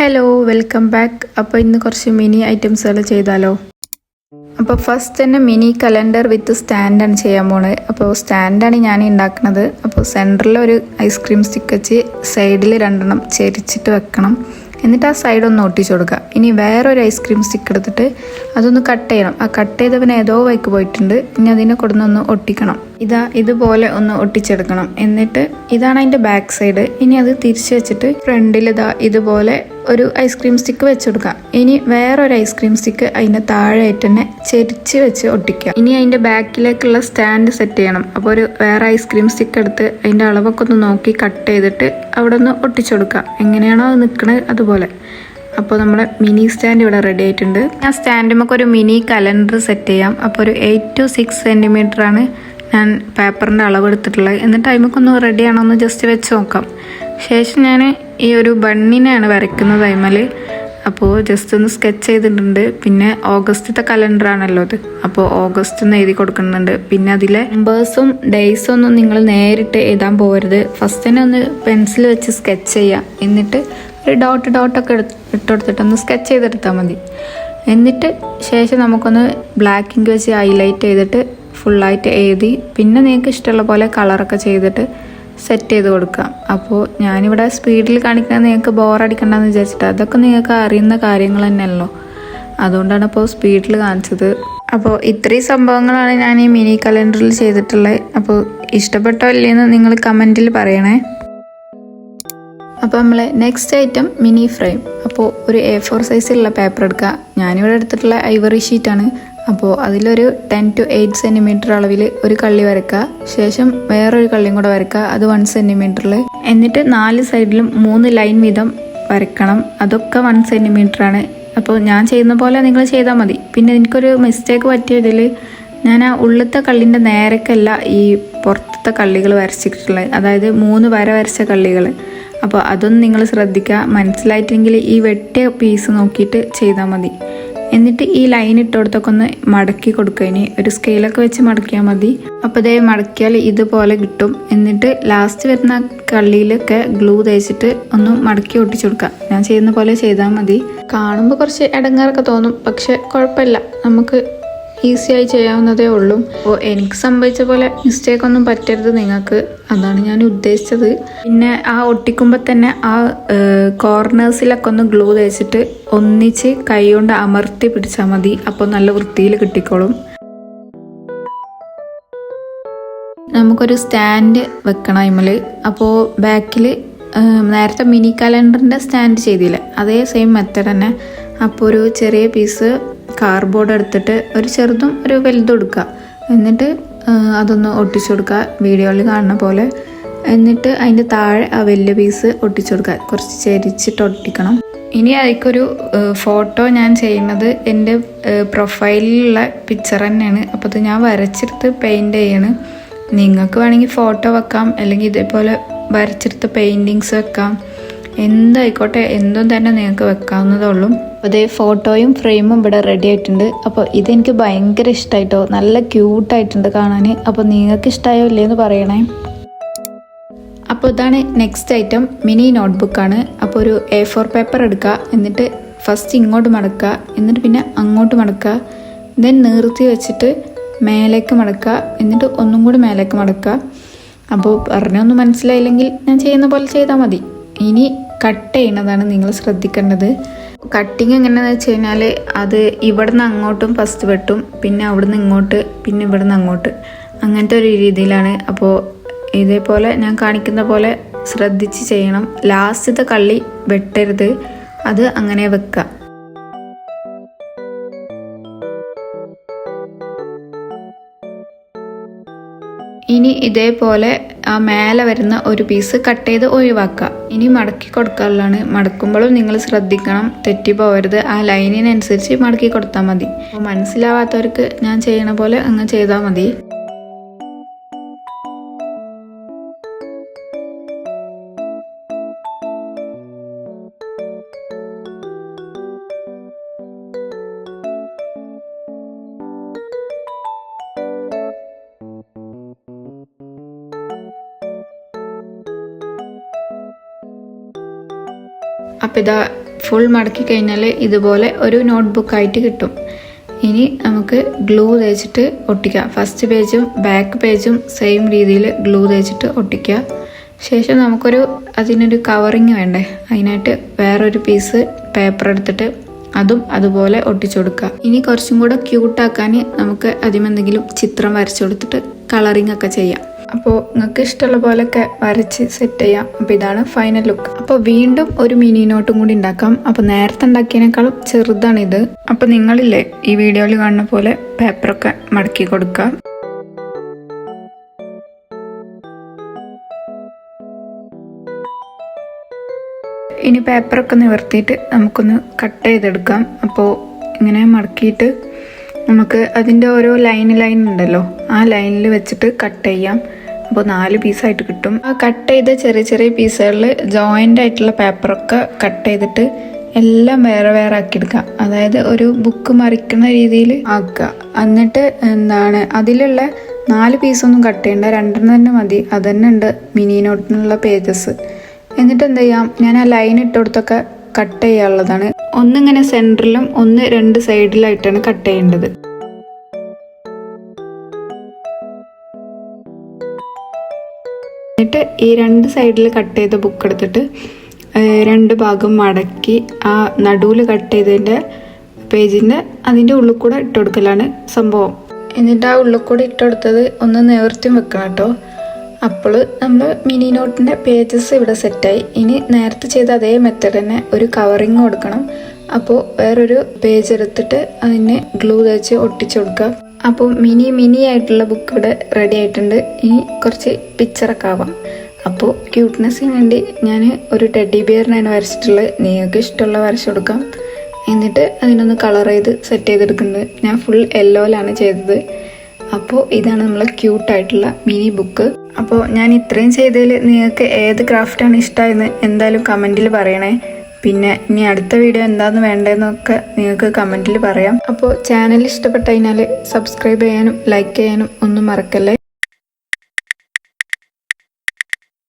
Hello welcome back. അപ്പോൾ ഇന്ന് കുറച്ച് മിനി ഐറ്റംസുകൾ ചെയ്താലോ. അപ്പോൾ ഫസ്റ്റ് തന്നെ മിനി കലണ്ടർ വിത്ത് സ്റ്റാൻഡാണ് ചെയ്യാൻ പോണത്. അപ്പോൾ സ്റ്റാൻഡാണ് ഞാൻ ഉണ്ടാക്കുന്നത്. അപ്പോൾ സെൻറ്ററിൽ ഒരു ഐസ്ക്രീം സ്റ്റിക്ക് വെച്ച് സൈഡിൽ രണ്ടെണ്ണം ചെരിച്ചിട്ട് വെക്കണം. എന്നിട്ട് ആ സൈഡ് ഒന്ന് ഒട്ടിച്ചു കൊടുക്കുക. ഇനി വേറൊരു ഐസ്ക്രീം സ്റ്റിക്ക് എടുത്തിട്ട് അതൊന്ന് കട്ട് ചെയ്യണം. ആ കട്ട് ചെയ്ത പിന്നെ ഏതോ വൈക്ക് പോയിട്ടുണ്ട്. ഇനി അതിനെ കൊടുന്നൊന്ന് ഒട്ടിക്കണം. ഇതുപോലെ ഒന്ന് ഒട്ടിച്ചെടുക്കണം. എന്നിട്ട് ഇതാണ് അതിൻ്റെ ബാക്ക് സൈഡ്. ഇനി അത് തിരിച്ചു വെച്ചിട്ട് ഫ്രണ്ടിൽ ഇതുപോലെ ഒരു ഐസ്ക്രീം സ്റ്റിക്ക് വെച്ചെടുക്കാം. ഇനി വേറൊരു ഐസ്ക്രീം സ്റ്റിക്ക് അതിൻ്റെ താഴെയായിട്ട് തന്നെ ചെരിച്ച് വെച്ച് ഒട്ടിക്കുക. ഇനി അതിൻ്റെ ബാക്കിലേക്കുള്ള സ്റ്റാൻഡ് സെറ്റ് ചെയ്യണം. അപ്പോൾ ഒരു വേറെ ഐസ്ക്രീം സ്റ്റിക്ക് എടുത്ത് അതിൻ്റെ അളവൊക്കെ ഒന്ന് നോക്കി കട്ട് ചെയ്തിട്ട് അവിടെ ഒന്ന് ഒട്ടിച്ചെടുക്കുക. എങ്ങനെയാണോ അത് നിൽക്കുന്നത് അതുപോലെ. അപ്പോൾ നമ്മുടെ മിനി സ്റ്റാൻഡ് ഇവിടെ റെഡി ആയിട്ടുണ്ട്. ആ സ്റ്റാൻഡുമൊക്കെ ഒരു മിനി കലണ്ടർ സെറ്റ് ചെയ്യാം. അപ്പോൾ ഒരു 8 to 6 cm ആണ് ഞാൻ പേപ്പറിൻ്റെ അളവ് എടുത്തിട്ടുള്ളത്. എന്നിട്ട് അതിമൊക്കെ റെഡി ആണോ എന്ന് ജസ്റ്റ് വെച്ച് നോക്കാം. ശേഷം ഞാൻ ഈ ഒരു ബണ്ണിനെയാണ് വരയ്ക്കുന്നത് അതിമേൽ. അപ്പോൾ ജസ്റ്റ് ഒന്ന് സ്കെച്ച് ചെയ്തിട്ടുണ്ട്. പിന്നെ ഓഗസ്റ്റത്തെ കലണ്ടറാണല്ലോ അത്. അപ്പോൾ ഓഗസ്റ്റ് ഒന്ന് എഴുതി കൊടുക്കുന്നുണ്ട്. പിന്നെ അതിലെ നമ്പേഴ്സും ഡേയ്സും ഒന്നും നിങ്ങൾ നേരിട്ട് എഴുതാൻ പോകരുത്. ഫസ്റ്റ് തന്നെ ഒന്ന് പെൻസിൽ വെച്ച് സ്കെച്ച് ചെയ്യുക. എന്നിട്ട് ഒരു ഡോട്ടൊക്കെ ഇട്ടെടുത്തിട്ടൊന്ന് സ്കെച്ച് ചെയ്തെടുത്താൽ മതി. എന്നിട്ട് ശേഷം നമുക്കൊന്ന് ബ്ലാക്ക് ഇങ്ക് വെച്ച് ഹൈലൈറ്റ് ചെയ്തിട്ട് ഫുള്ളായിട്ട് എഴുതി പിന്നെ നിങ്ങൾക്ക് ഇഷ്ടമുള്ള പോലെ കളറൊക്കെ ചെയ്തിട്ട് സെറ്റ് ചെയ്ത് കൊടുക്കാം. അപ്പോൾ ഞാനിവിടെ സ്പീഡിൽ കാണിക്കുന്നത് നിങ്ങൾക്ക് ബോറടിക്കണ്ടെന്ന് വിചാരിച്ചിട്ട്. അതൊക്കെ നിങ്ങൾക്ക് അറിയുന്ന കാര്യങ്ങൾ തന്നെയല്ലോ, അതുകൊണ്ടാണ് ഇപ്പോൾ സ്പീഡിൽ കാണിച്ചത്. അപ്പോൾ ഇത്രയും സംഭവങ്ങളാണ് ഞാൻ ഈ മിനി കലണ്ടറിൽ ചെയ്തിട്ടുള്ളത്. അപ്പോൾ ഇഷ്ടപ്പെട്ടോ ഇല്ലേന്ന് നിങ്ങൾ കമൻറ്റിൽ പറയണേ. അപ്പോൾ നമ്മളെ നെക്സ്റ്റ് ഐറ്റം മിനി ഫ്രെയിം. അപ്പോൾ ഒരു A4 സൈസിലുള്ള പേപ്പർ എടുക്കുക. ഞാനിവിടെ എടുത്തിട്ടുള്ള ഐവറി ഷീറ്റാണ്. അപ്പോൾ അതിലൊരു 10 to 8 cm അളവിൽ ഒരു കള്ളി വരയ്ക്കുക. ശേഷം വേറൊരു കള്ളിയും കൂടെ വരയ്ക്കുക. അത് 1 cm. എന്നിട്ട് 4 സൈഡിലും 3 ലൈൻ വീതം വരയ്ക്കണം. അതൊക്കെ 1 cm ആണ്. അപ്പോൾ ഞാൻ ചെയ്യുന്ന പോലെ നിങ്ങൾ ചെയ്താൽ മതി. പിന്നെ എനിക്കൊരു മിസ്റ്റേക്ക് പറ്റിയതിൽ ഞാൻ ആ ഉള്ളത്തെ കള്ളിൻ്റെ നേരക്കല്ല ഈ പുറത്തത്തെ കള്ളികൾ വരച്ചിട്ടുള്ളത്. അതായത് 3 വര വരച്ച കള്ളികൾ. അപ്പോൾ അതൊന്നും നിങ്ങൾ ശ്രദ്ധിക്കുക. മനസ്സിലായിട്ടെങ്കിൽ ഈ വെട്ടിയ പീസ് നോക്കിയിട്ട് ചെയ്താൽ മതി. എന്നിട്ട് ഈ ലൈൻ ഇട്ടുകൊടുത്തൊക്കെ ഒന്ന് മടക്കി കൊടുക്കുക. ഇനി ഒരു സ്കെയിലൊക്കെ വെച്ച് മടക്കിയാൽ മതി. അപ്പോൾ ഇതേ മടക്കിയാൽ ഇതുപോലെ കിട്ടും. എന്നിട്ട് ലാസ്റ്റ് വരുന്ന കള്ളിയിലൊക്കെ ഗ്ലൂ തേച്ചിട്ട് ഒന്ന് മടക്കി ഒട്ടിച്ചു കൊടുക്കുക. ഞാൻ ചെയ്യുന്ന പോലെ ചെയ്താൽ മതി. കാണുമ്പോൾ കുറച്ച് ഇടങ്ങേറൊക്കെ തോന്നും, പക്ഷെ കുഴപ്പമില്ല, നമുക്ക് ഈസിയായി ചെയ്യാവുന്നതേ ഉള്ളൂ. അപ്പോൾ എനിക്ക് സംഭവിച്ച പോലെ മിസ്റ്റേക്ക് ഒന്നും പറ്റരുത് നിങ്ങൾക്ക്, അതാണ് ഞാൻ ഉദ്ദേശിച്ചത്. പിന്നെ ആ ഒട്ടിക്കുമ്പോൾ തന്നെ ആ കോർണേഴ്സിലൊക്കെ ഒന്ന് ഗ്ലൂ തേച്ചിട്ട് ഒന്നിച്ച് കൈ കൊണ്ട് അമർത്തി പിടിച്ചാൽ മതി. അപ്പോൾ നല്ല വൃത്തിയിൽ കിട്ടിക്കോളും. നമുക്കൊരു സ്റ്റാൻഡ് വെക്കണം അതിമേൽ. അപ്പോൾ ബാക്കിൽ നേരത്തെ മിനി കലണ്ടറിൻ്റെ സ്റ്റാൻഡ് ചെയ്തില്ലേ, അതേ സെയിം മെത്തേഡ് തന്നെ. അപ്പോൾ ഒരു ചെറിയ പീസ് കാർഡ്ബോർഡ് എടുത്തിട്ട് ഒരു ചെറുതും ഒരു വലുതും എടുക്കുക. എന്നിട്ട് അതൊന്ന് ഒട്ടിച്ചു കൊടുക്കുക വീഡിയോയിൽ കാണുന്ന പോലെ. എന്നിട്ട് അതിൻ്റെ താഴെ ആ വലിയ പീസ് ഒട്ടിച്ചു കൊടുക്കുക. കുറച്ച് ചെരിച്ചിട്ട് ഒട്ടിക്കണം. ഇനി അതിക്കൊരു ഫോട്ടോ ഞാൻ ചെയ്യുന്നത് എൻ്റെ പ്രൊഫൈലിലുള്ള പിക്ചർ തന്നെയാണ്. അപ്പോൾ അത് ഞാൻ വരച്ചെടുത്ത് പെയിൻറ് ചെയ്യണം. നിങ്ങൾക്ക് വേണമെങ്കിൽ ഫോട്ടോ വെക്കാം, അല്ലെങ്കിൽ ഇതേപോലെ വരച്ചെടുത്ത പെയിൻറ്റിങ്സ് വെക്കാം. എന്തായിക്കോട്ടെ, എന്തും തന്നെ നിങ്ങൾക്ക് വെക്കാവുന്നതേ ഉള്ളൂ. അതേ ഫോട്ടോയും ഫ്രെയിമും ഇവിടെ റെഡി ആയിട്ടുണ്ട്. അപ്പോൾ ഇതെനിക്ക് ഭയങ്കര ഇഷ്ടമായിട്ടോ, നല്ല ക്യൂട്ടായിട്ടുണ്ട് കാണാൻ. അപ്പോൾ നിങ്ങൾക്ക് ഇഷ്ടമായോ ഇല്ലേന്ന് പറയണേ. അപ്പോൾ ഇതാണ് നെക്സ്റ്റ് ഐറ്റം, മിനി നോട്ട്ബുക്കാണ്. അപ്പോൾ ഒരു A4 പേപ്പർ എടുക്കുക. എന്നിട്ട് ഫസ്റ്റ് ഇങ്ങോട്ട് മടക്കുക. എന്നിട്ട് പിന്നെ അങ്ങോട്ട് മടക്കുക. ദെൻ നിർത്തി വെച്ചിട്ട് മേലേക്ക് മടക്കുക. എന്നിട്ട് ഒന്നും കൂടി മേലേക്ക് മടക്കുക. അപ്പോൾ പറഞ്ഞൊന്നും മനസ്സിലായില്ലെങ്കിൽ ഞാൻ ചെയ്യുന്ന പോലെ ചെയ്താൽ മതി. ഇനി കട്ട് ചെയ്യുന്നതാണ് നിങ്ങൾ ശ്രദ്ധിക്കേണ്ടത്. കട്ടിങ് എങ്ങനെയാണെന്ന് വെച്ച് കഴിഞ്ഞാൽ അത് ഇവിടുന്ന് അങ്ങോട്ടും ഫസ്റ്റ് വെട്ടും, പിന്നെ അവിടുന്ന് ഇങ്ങോട്ട്, പിന്നെ ഇവിടുന്ന് അങ്ങോട്ട്, അങ്ങനത്തെ ഒരു രീതിയിലാണ്. അപ്പോൾ ഇതേപോലെ ഞാൻ കാണിക്കുന്ന പോലെ ശ്രദ്ധിച്ച് ചെയ്യണം. ലാസ്റ്റത്തെ കള്ളി വെട്ടരുത്, അത് അങ്ങനെ വെക്കുക. ഇനി ഇതേപോലെ ആ മേലെ വരുന്ന ഒരു പീസ് കട്ട് ചെയ്ത് ഒഴിവാക്കുക. ഇനി മടക്കി കൊടുക്കാനുള്ളതാണ്. മടക്കുമ്പോഴും നിങ്ങൾ ശ്രദ്ധിക്കണം, തെറ്റി പോകരുത്. ആ ലൈനിനനുസരിച്ച് മടക്കി കൊടുത്താൽ മതി. അപ്പോൾ മനസ്സിലാവാത്തവർക്ക് ഞാൻ ചെയ്യണ പോലെ അങ്ങ് ചെയ്താൽ മതി. അപ്പോൾ ഇതാ ഫുൾ മടക്കി കഴിഞ്ഞാൽ ഇതുപോലെ ഒരു നോട്ട്ബുക്കായിട്ട് കിട്ടും. ഇനി നമുക്ക് ഗ്ലൂ തേച്ചിട്ട് ഒട്ടിക്കാം. ഫസ്റ്റ് പേജും ബാക്ക് പേജും സെയിം രീതിയിൽ ഗ്ലൂ തേച്ചിട്ട് ഒട്ടിക്കുക. ശേഷം അതിനൊരു കവറിങ് വേണ്ടേ, അതിനായിട്ട് വേറൊരു പീസ് പേപ്പർ എടുത്തിട്ട് അതും അതുപോലെ ഒട്ടിച്ചു കൊടുക്കുക. ഇനി കുറച്ചും കൂടെ ക്യൂട്ടാക്കാൻ നമുക്ക് അതിമെന്തെങ്കിലും ചിത്രം വരച്ചു കൊടുത്തിട്ട് കളറിങ് ഒക്കെ ചെയ്യാം. അപ്പോൾ നിങ്ങൾക്ക് ഇഷ്ടമുള്ള പോലെയൊക്കെ വരച്ച് സെറ്റ് ചെയ്യാം. അപ്പോൾ ഇതാണ് ഫൈനൽ ലുക്ക്. അപ്പോൾ വീണ്ടും ഒരു മിനി നോട്ടും കൂടി ഉണ്ടാക്കാം. അപ്പോൾ നേരത്തെ ഉണ്ടാക്കിയതിനേക്കാളും ചെറുതാണിത്. അപ്പോൾ നിങ്ങളില്ലേ ഈ വീഡിയോയിൽ കാണുന്ന പോലെ പേപ്പറൊക്കെ മടക്കി കൊടുക്കുക. ഇനി പേപ്പറൊക്കെ നിവർത്തിയിട്ട് നമുക്കൊന്ന് കട്ട് ചെയ്തെടുക്കാം. അപ്പോൾ ഇങ്ങനെ മടക്കിയിട്ട് നമുക്ക് അതിൻ്റെ ഓരോ ലൈൻ ഉണ്ടല്ലോ, ആ ലൈനിൽ വെച്ചിട്ട് കട്ട് ചെയ്യാം. അപ്പോൾ 4 പീസായിട്ട് കിട്ടും. ആ കട്ട് ചെയ്ത ചെറിയ ചെറിയ പീസുകളിൽ ജോയിൻ്റ് ആയിട്ടുള്ള പേപ്പറൊക്കെ കട്ട് ചെയ്തിട്ട് എല്ലാം വേറെ വേറെ ആക്കിയെടുക്കുക. അതായത് ഒരു ബുക്ക് മറിക്കുന്ന രീതിയിൽ ആക്കുക. എന്നിട്ട് അതിലുള്ള 4 പീസൊന്നും കട്ട് ചെയ്യണ്ട, 2 തന്നെ മതി. അതന്നെ ഉണ്ട് മിനി നോട്ടിനുള്ള പേജസ്. എന്നിട്ട് എന്ത് ചെയ്യാം, ഞാൻ ആ ലൈൻ ഇട്ടുകൊടുത്തൊക്കെ കട്ട് ചെയ്യാനുള്ളതാണ്. ഒന്നിങ്ങനെ സെൻറ്ററിലും 2 സൈഡിലായിട്ടാണ് കട്ട് ചെയ്യേണ്ടത്. എന്നിട്ട് ഈ 2 സൈഡിൽ കട്ട് ചെയ്ത ബുക്ക് എടുത്തിട്ട് 2 ഭാഗം മടക്കി ആ നടുവിൽ കട്ട് ചെയ്തതിൻ്റെ പേജിൻ്റെ അതിൻ്റെ ഉള്ളിൽ കൂടെ ഇട്ട് കൊടുക്കലാണ് സംഭവം. എന്നിട്ട് ആ ഉള്ളിൽ കൂടെ ഇട്ടുകൊടുത്തത് ഒന്ന് നിവർത്തി വെക്കണം കേട്ടോ. അപ്പോൾ നമ്മൾ മിനി നോട്ടിൻ്റെ പേജസ് ഇവിടെ സെറ്റായി. ഇനി നേരത്തെ ചെയ്ത അതേ മെത്തേഡ് തന്നെ ഒരു കവറിങ് കൊടുക്കണം. അപ്പോൾ വേറൊരു പേജ് എടുത്തിട്ട് അതിനെ ഗ്ലൂ തേച്ച് ഒട്ടിച്ചു കൊടുക്കുക. അപ്പോൾ മിനി ആയിട്ടുള്ള ബുക്ക് ഇവിടെ റെഡി ആയിട്ടുണ്ട്. ഇനി കുറച്ച് പിക്ചറൊക്കെ ആവാം. അപ്പോൾ ക്യൂട്ട്നെസ്സിന് വേണ്ടി ഞാൻ ഒരു ടെഡി ബിയറിനാണ് വരച്ചിട്ടുള്ളത്. നിങ്ങൾക്ക് ഇഷ്ടമുള്ള വരച്ചു കൊടുക്കാം. എന്നിട്ട് അതിനൊന്ന് കളർ ചെയ്ത് സെറ്റ് ചെയ്തെടുക്കുന്നത്. ഞാൻ ഫുൾ യെല്ലോയിലാണ് ചെയ്തത്. അപ്പോൾ ഇതാണ് നമ്മളെ ക്യൂട്ടായിട്ടുള്ള മിനി ബുക്ക്. അപ്പോൾ ഞാൻ ഇത്രയും ചെയ്തതിൽ നിങ്ങൾക്ക് ഏത് ക്രാഫ്റ്റാണ് ഇഷ്ടമായെന്ന് എന്തായാലും കമൻറ്റിൽ പറയണേ. പിന്നെ ഇനി അടുത്ത വീഡിയോ എന്താണെന്ന് വേണ്ടതെന്നൊക്കെ നിങ്ങൾക്ക് കമൻറ്റിൽ പറയാം. അപ്പോൾ ചാനൽ ഇഷ്ടപ്പെട്ട് കഴിഞ്ഞാൽ സബ്സ്ക്രൈബ് ചെയ്യാനും ലൈക്ക് ചെയ്യാനും ഒന്നും മറക്കല്ലേ.